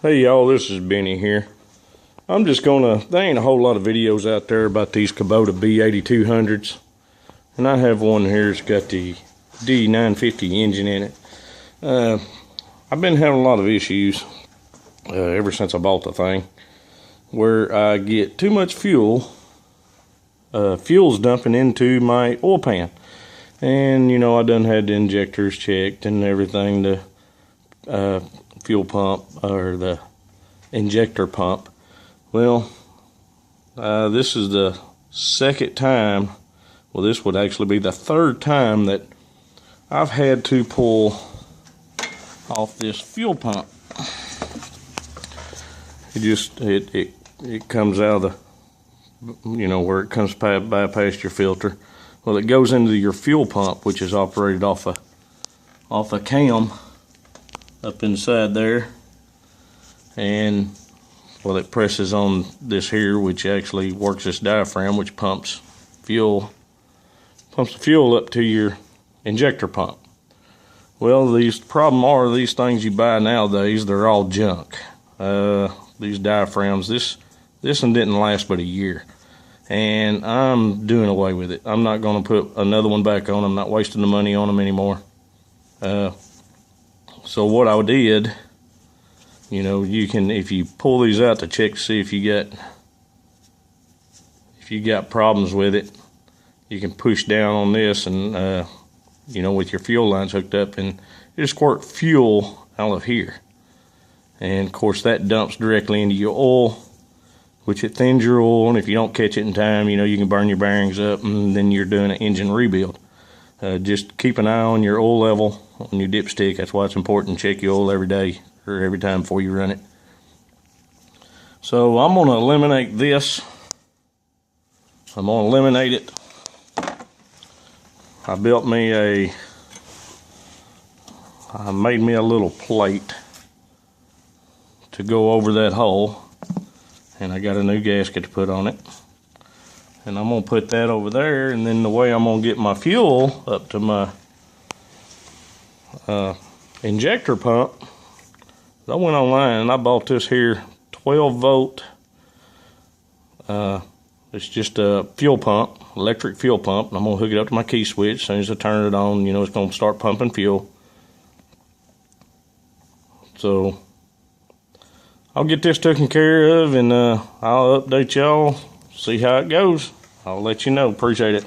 Hey y'all, this is Benny here. There ain't a whole lot of videos out there about these Kubota B8200s. And I have one here that's got the D950 engine in it. I've been having a lot of issues ever since I bought the thing, where I get too much fuel. Fuel's dumping into my oil pan. And you know, I done had the injectors checked and everything, the fuel pump or the injector pump. Well, this is the second time, well, this would actually be the third time that I've had to pull off this fuel pump. It comes out of the, you know, where it comes bypast your filter. Well, it goes into your fuel pump, which is operated off a cam up inside there, and well, it presses on this here, which actually works this diaphragm, which pumps the fuel up to your injector pump. Well, these things you buy nowadays, they're all junk. These diaphragms, this one didn't last but a year, and I'm doing away with it. I'm not going to put another one back on. I'm not wasting the money on them anymore. So what I did, you know, you can, if you pull these out to check to see if you got problems with it, you can push down on this and you know, with your fuel lines hooked up, and just squirt fuel out of here. And of course that dumps directly into your oil, which it thins your oil, and if you don't catch it in time, you know, you can burn your bearings up, and then you're doing an engine rebuild. Just keep an eye on your oil level on your dipstick. That's why it's important to check your oil every day or every time before you run it. So I'm going to eliminate this. I'm going to eliminate it. I made me a little plate to go over that hole, and I got a new gasket to put on it. And I'm going to put that over there, and then the way I'm going to get my fuel up to my injector pump, I went online and I bought this here 12 volt. It's just a fuel pump, electric fuel pump, and I'm going to hook it up to my key switch. As soon as I turn it on, you know, it's going to start pumping fuel. So I'll get this taken care of, and I'll update y'all, see how it goes. I'll let you know. Appreciate it.